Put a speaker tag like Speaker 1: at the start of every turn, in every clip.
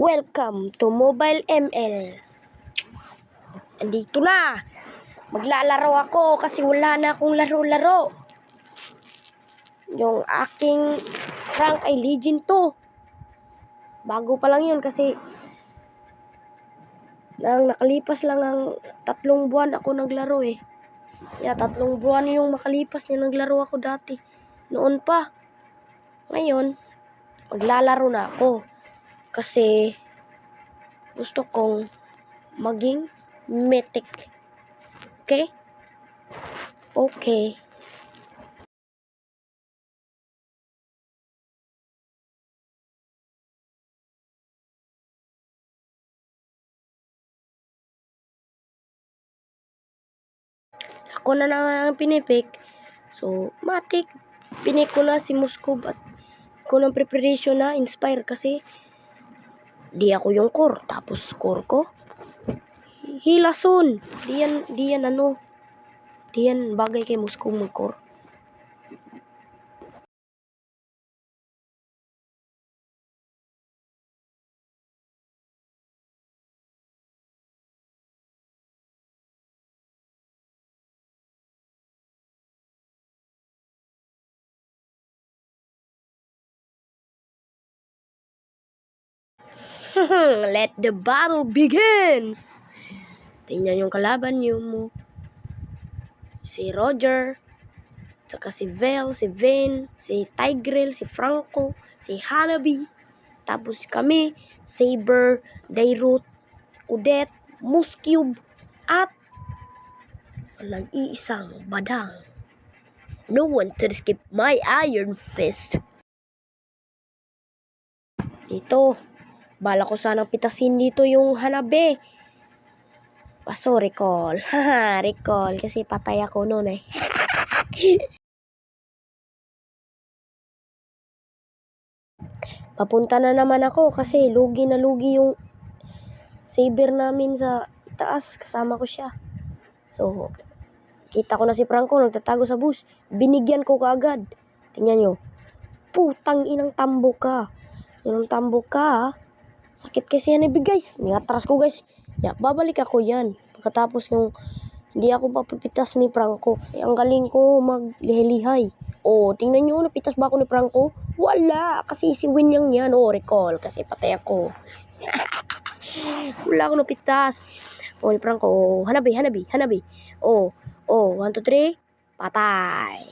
Speaker 1: Welcome to Mobile ML. Andito na. Maglalaro ako kasi wala na akong laro-laro. Yung aking rank ay Legend 2. Bago pa lang yun kasi nakalipas lang ang 3 buwan ako naglaro eh. 3 buwan yung makalipas niya naglaro ako dati. Noon pa. Ngayon, maglalaro na ako. Kasi gusto kong maging mythic. Okay? Okay. Ako na naman ang pinipik. So, matik. Pinik ko na si Moskov at ko ng preparation na inspire kasi di ako yung core. Tapos core ko Hilason. Di yan bagay kay Moskov mag-core. Let the battle begins. Tingnan yung kalaban niyo mo. Si Roger, saka si Vel, si Vin, si Tigrel, si Franco, si Hanabi. Tapos kami, Saber, Dairut, Odette, Muscube, at nag-iisang badang. No one can skip my iron fist. Dito, bala ko sanang pitasin dito yung Hanabi. Paso, recall. Haha, recall. Kasi patay ako noon eh. Papunta na naman ako kasi lugi na lugi yung saber namin sa taas. Kasama ko siya. So, kita ko na si Franco nagtatago sa bus. Binigyan ko kaagad. Tingnan nyo. Putang inang tambok ka. Yung tambok ka, sakit kasi yan guys. Niatras ko guys. Babalik ako yan. Pagkatapos yung hindi ako papipitas ni Franco. Kasi ang galing ko maglihilihay. Oh, tingnan nyo, napitas ba ako ni Franco? Wala, kasi si Win yan. Oh, recall, kasi patay ako. Wala ako napitas. Oh, ni Franco, oh, Hanabi. Oh, 1, 2, 3, patay.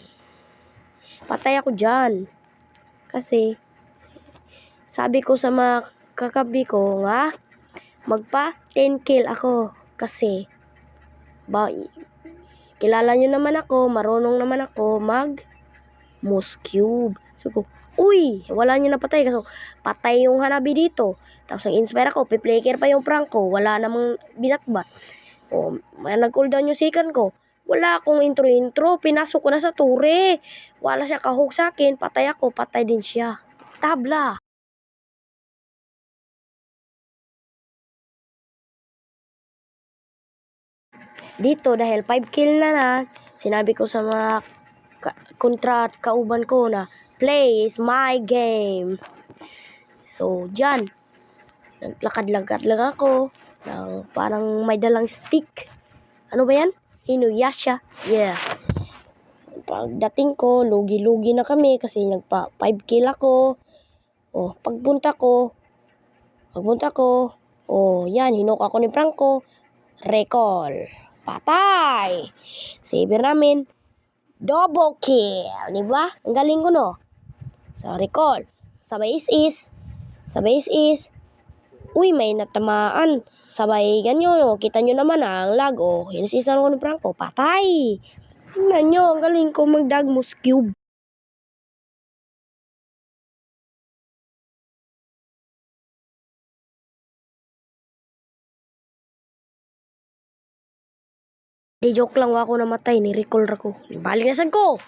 Speaker 1: Patay ako dyan. Kasi, sabi ko sa mga kakabi ko nga, magpa 10 kill ako. Kasi, kilala nyo naman ako, marunong naman ako Muscube. So ko, uy, wala niya napatay. Kasi patay yung Hanabi dito. Tapos ang inspire ako, piplaker pa yung Franco. Wala namang binatbat. O, nag-cooldown yung second ko. Wala akong intro. Pinasok ko na sa ture. Wala siya kahug sa akin. Patay ako, patay din siya. Tabla. Dito, dahil 5 kill na, sinabi ko sa mga kontra at kauban ko na play is my game. So, dyan, naglakad-lakad lang ako ng parang may dalang stick. Ano ba yan? Inuyasha. Yeah. Pagdating ko, lugi-lugi na kami kasi nagpa 5 kill ako. Oh, pagpunta ko, oh, yan, hinok ako ni Franco. Recall. Patay. Saber namin. Double kill. Diba? Ang galing ko, no? So, recall. Sa base is. Uy, may natamaan. Sabay ganyo. Kita nyo naman ang lag. Oh, hinisisan ko ni Franco. Patay. Tingnan nyo. Ang galing ko magdag Muscube. Di joke lang ako namatay. Ni-recall ko. Baligasan ko.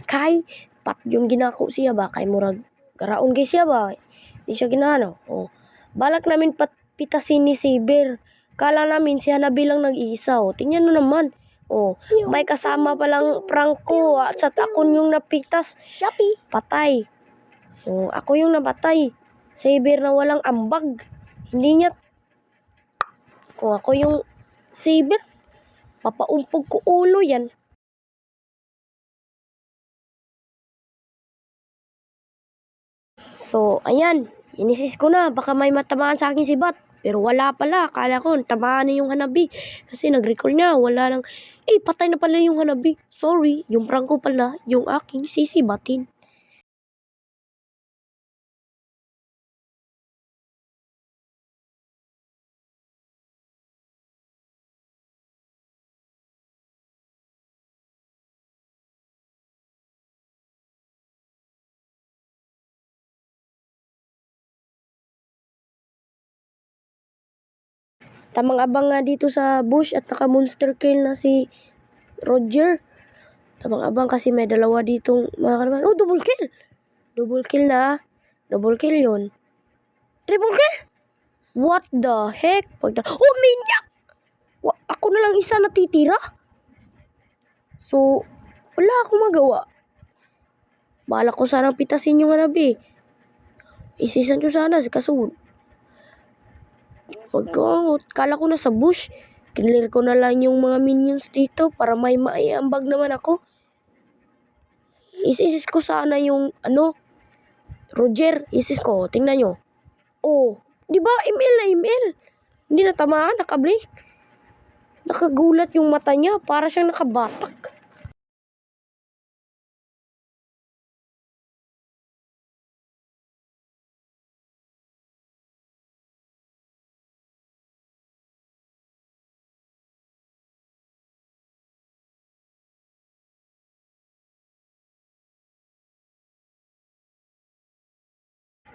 Speaker 1: Kay, pat yung ginako siya ba? Kay murag karaon kay siya ba? Di siya ginano. Oh. Balak namin pitasin ni Saber. Kala namin siya na bilang nag-iisa. Oh. Tingnan mo naman. Oh, may kasama palang Franco at sa akon yung napitas. Shopee. Patay. Oh, ako yung napatay. Saber na walang ambag. Hindi niya, kung ako yung saber, papaumpog ko ulo yan. So, ayan. Inisis ko na. Baka may matamaan sa akin si Bat. Pero wala pala. Akala ko, tamaan na yung hanabi. Kasi nag-recall niya. Wala nang, patay na pala yung hanabi. Sorry. Yung prank ko pala, yung aking sisibatin. Tamang-abang nga dito sa bush at naka-monster kill na si Roger. Tamang-abang kasi may dalawa ditong mga kalaban. Oh, double kill! Double kill na. Double kill yun. Triple kill? What the heck? Oh, maniac! Ako na lang isa natitira? So, wala akong magawa. Bala ko sanang pitasin yung hanabi. Isisan ko sana si Kasun. Kala ko na sa bush. Clear ko na lang yung mga minions dito para may maiambag naman ako. Isis ko sana yung Roger. Isis ko. Tingnan nyo. Oh, di ba email na email? Hindi natamaan, nakablink. Nakagulat yung mata niya. Para siyang nakabatak.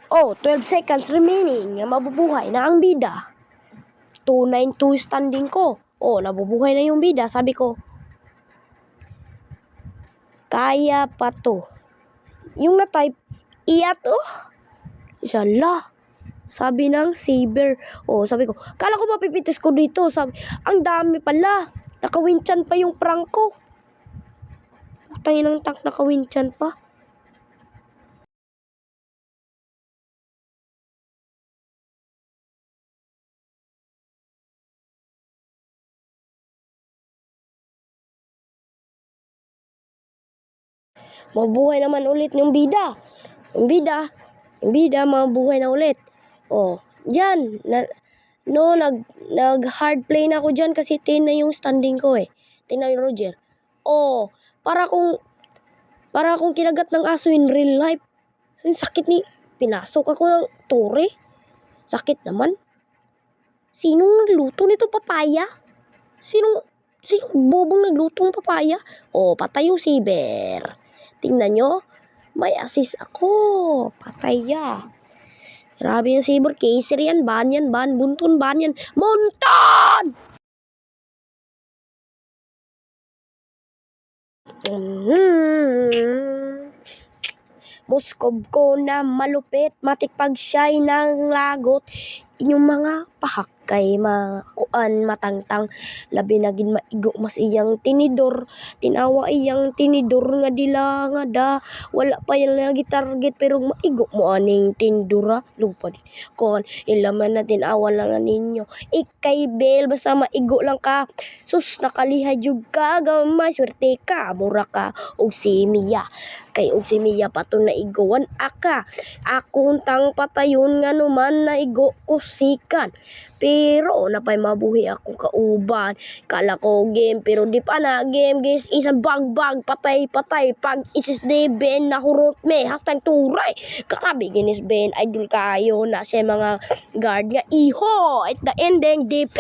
Speaker 1: Oh, 12 seconds remaining. Mabubuhay na ang bida. 292 standing ko. Oh, nabubuhay na yung bida. Sabi ko, kaya pa to. Yung na-type, iya to. Inshallah. Sabi ng saber. Oh, sabi ko, kala ko mapipitis ko dito. Sabi, ang dami pala. Nakawinchan pa yung prank ko. Tayo ng tank nakawinchan pa. Mabuhay naman ulit yung bida. Yung bida, mabuhay na ulit. Oh, yan. Nag hard play na ako dyan kasi 10 na yung standing ko eh. 10 na yung Roger. Oh, para akong kinagat ng aso in real life. Sakit ni, pinasok ako ng tore. Sakit naman. Sinong nagluto nito papaya? Sinong bobong nagluto ng papaya? Oh, patay yung saber. Tingnan nyo, may assist ako. Patay ya. Grabe yung saber. Kaser yan, ban yan, ban. Buntun, ban yan. Monton! Moskob ko na malupit. Matikpag siya'y ng lagot. Inyong mga pahakay, makuan, matangtang, labi na gin maigo mas iyang tinidor, tinawa iyang tinidor nga dila nga da, wala pa yan lagi target pero maigo mo aning tindura, lupa din. Kon, ilaman na tinawa lang na ninyo, ikay bel, basta maigo lang ka, sus nakaliha jud ka, gamay, swerte ka, mura ka, og si Mia. Kay og si Mia patong naigowan aka, akong tang patayon nga numan naigo ko sikan. Pero napay mabuhi akong kauban. Kala ko game pero di pa na game guys. Isang bag patay pag isis de Ben na hurot me hastang turay. Grabe ginis Ben idol kayo na siya mga guard nga iho at the ending DP.